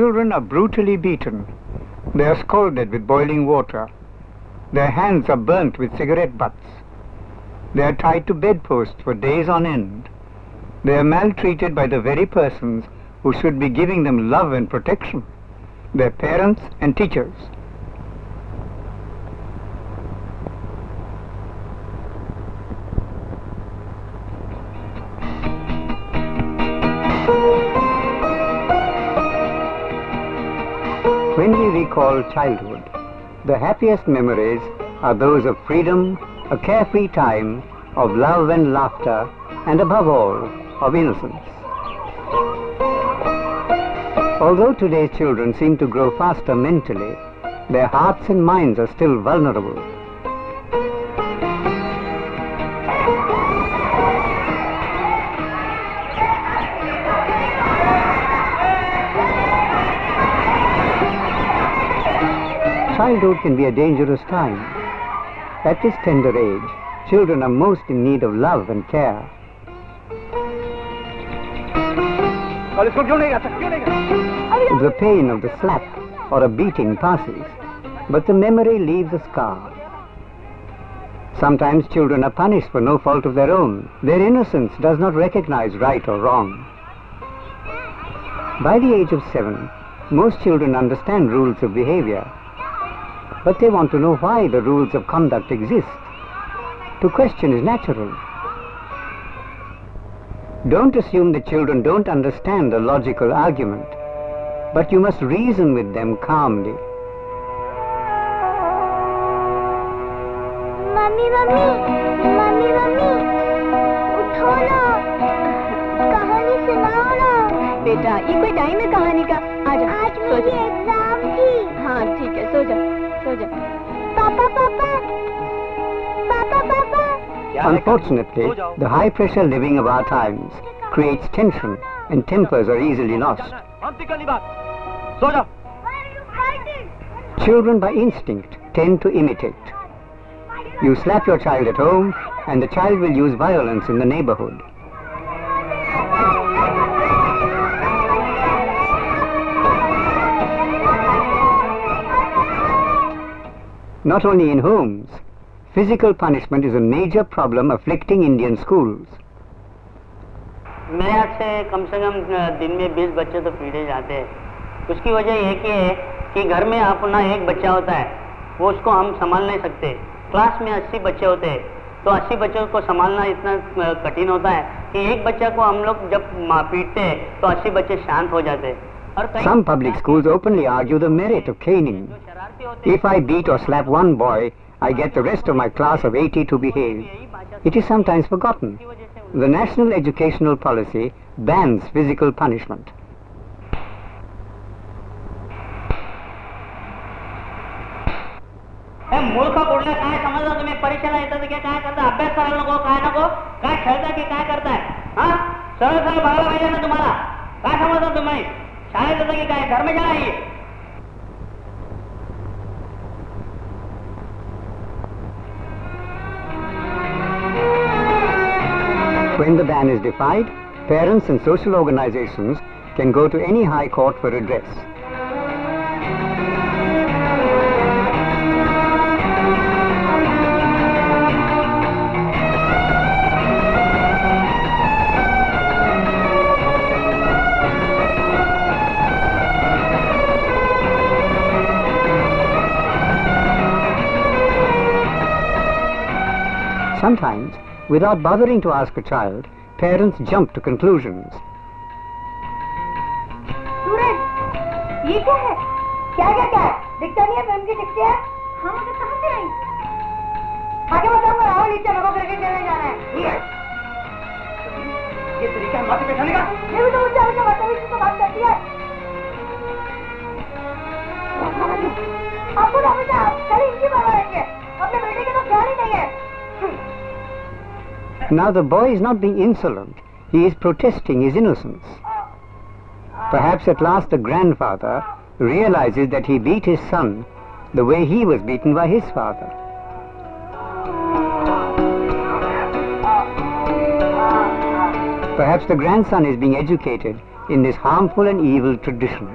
children are brutally beaten. They are scalded with boiling water. Their hands are burnt with cigarette butts. They are tied to bedposts for days on end. They are maltreated by the very persons who should be giving them love and protection, their parents and teachers. When we recall childhood, the happiest memories are those of freedom, a carefree time, of love and laughter, and above all, of innocence. Although today's children seem to grow faster mentally, their hearts and minds are still vulnerable. Childhood can be a dangerous time. At this tender age, children are most in need of love and care. The pain of the slap or a beating passes, but the memory leaves a scar. Sometimes children are punished for no fault of their own. Their innocence does not recognize right or wrong. By the age of 7, most children understand rules of behavior, but they want to know why the rules of conduct exist. To question is natural. Don't assume that children don't understand a logical argument, but you must reason with them calmly. Mummy, mummy, mummy, mummy, उठो ना, कहानी सुनाओ ना। बेटा, ये कोई time है कहानी का? आज मेरी एग्जाम थी। हाँ, ठीक है, सो जा, सो जा। पापा, पापा, पापा, पापा। Unfortunately, the high-pressure living of our times creates tension and tempers are easily lost. Children by instinct tend to imitate. You slap your child at home and the child will use violence in the neighborhood. Not only in homes, physical punishment is a major problem afflicting Indian schools. मेरे यहाँ से कम दिन में 20 बच्चे तो पीड़े जाते हैं। उसकी वजह एक ही है कि घर में अपना एक बच्चा होता है, वो उसको हम संभाल नहीं सकते। क्लास में 80 बच्चे होते हैं, तो 80 बच्चों को संभालना इतना कठिन होता है कि एक बच्चा को हम लोग जब पीटते हैं तो 80 बच्चे शांत हो जाते हैं। Some public schools openly argue the merit of caning. If I beat or slap one boy, I get the rest of my class of 80 to behave. It is sometimes forgotten. The national educational policy bans physical punishment. मूर्ख कुठला काय समजलं तुम्ही? परीक्षेला येतं तर काय करता? अभ्यास करायला नको, काय नको, काय खेळता की काय करताय? हा, सरळ सरळ बघायला पाहिजे ना तुम्हाला. काय समजलं तुम्ही? शाळेत येतं की काय? धर्मशाळा आहे. When the ban is defied, parents and social organizations can go to any high court for redress. Sometimes, without bothering to ask a child, parents jump to conclusions. सूरज, ये क्या है? क्या क्या क्या है? दिखता नहीं है? फिल्म की दिखती है? हाँ, मुझे कहाँ से आई? आगे बताऊंगा, आओ नीचे, मेरे को क्रिकेट खेलने जाना है। ये तरीका है माथे पे बैठाने का? ये भी तो मुझे हमेशा बदतमीजी से बात करती है। आपको तो हमेशा खाली इनकी परवाह रहती है, अपने बेटे के तो ख्याल ही नहीं है। Now the boy is not being insolent, he is protesting his innocence. Perhaps at last the grandfather realizes that he beat his son the way he was beaten by his father. Perhaps the grandson is being educated in this harmful and evil tradition.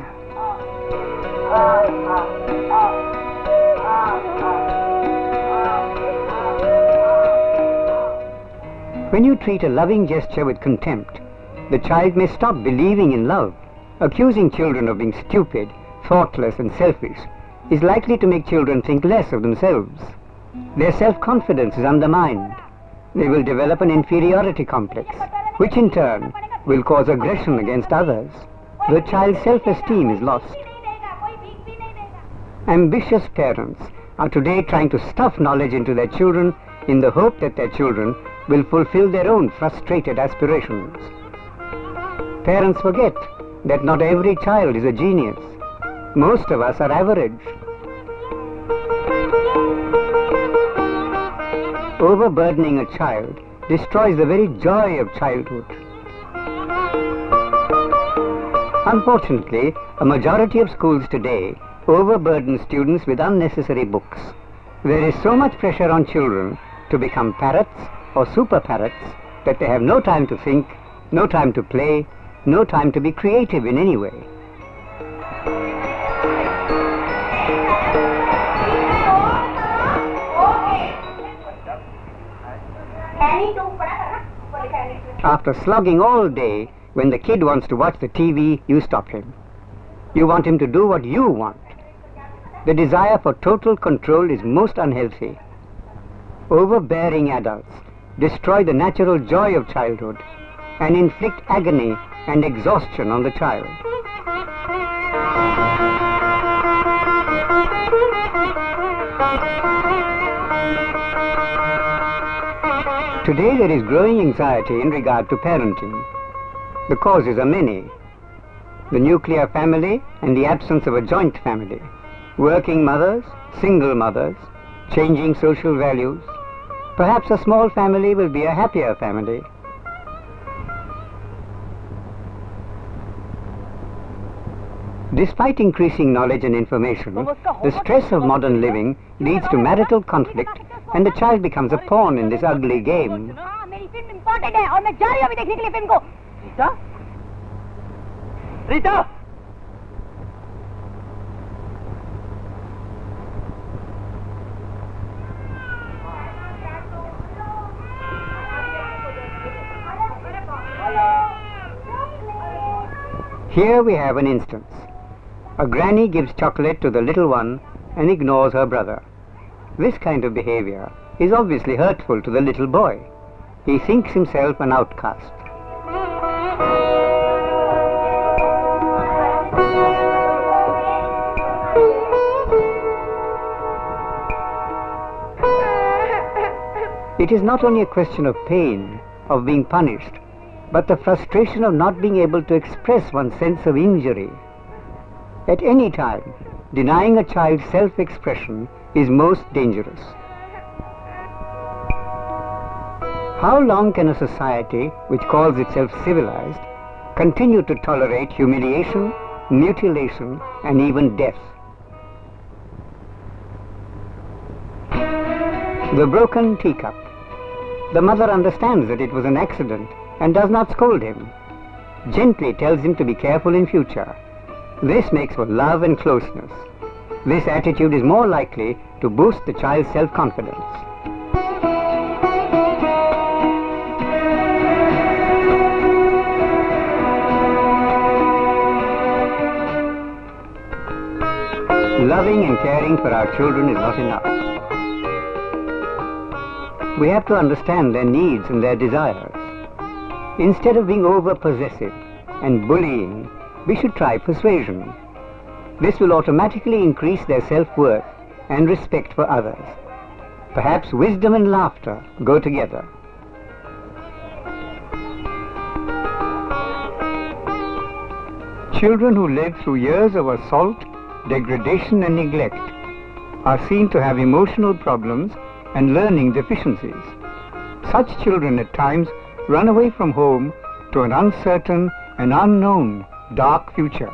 When you treat a loving gesture with contempt, the child may stop believing in love. Accusing children of being stupid, thoughtless and selfish is likely to make children think less of themselves. Their self-confidence is undermined. They will develop an inferiority complex, which in turn will cause aggression against others. The child's self-esteem is lost. Ambitious parents are today trying to stuff knowledge into their children in the hope that their children will fulfill their own frustrated aspirations. Parents forget that not every child is a genius. Most of us are average. Overburdening a child destroys the very joy of childhood. Unfortunately, a majority of schools today overburden students with unnecessary books. There is so much pressure on children to become parrots or super parrots that they have no time to think, no time to play, no time to be creative in any way. After slugging all day, when the kid wants to watch the TV, you stop him. You want him to do what you want. The desire for total control is most unhealthy. Overbearing adults destroy the natural joy of childhood and inflict agony and exhaustion on the child. Today there is growing anxiety in regard to parenting. The causes are many. The nuclear family and the absence of a joint family, working mothers, single mothers, changing social values. Perhaps a small family will be a happier family. Despite increasing knowledge and information, the stress of modern living leads to marital conflict and the child becomes a pawn in this ugly game. Rita! Here we have an instance. A granny gives chocolate to the little one and ignores her brother. This kind of behavior is obviously hurtful to the little boy. He thinks himself an outcast. It is not only a question of pain, of being punished, but the frustration of not being able to express one's sense of injury. At any time, denying a child's self-expression is most dangerous. How long can a society which calls itself civilized continue to tolerate humiliation, mutilation, and even death? The broken teacup. The mother understands that it was an accident and does not scold him. Gently tells him to be careful in future. This makes for love and closeness. This attitude is more likely to boost the child's self-confidence. Loving and caring for our children is not enough. We have to understand their needs and their desires. Instead of being over-possessive and bullying, we should try persuasion. This will automatically increase their self-worth and respect for others. Perhaps wisdom and laughter go together. Children who live through years of assault, degradation and neglect are seen to have emotional problems and learning deficiencies. Such children at times run away from home to an uncertain and unknown dark future.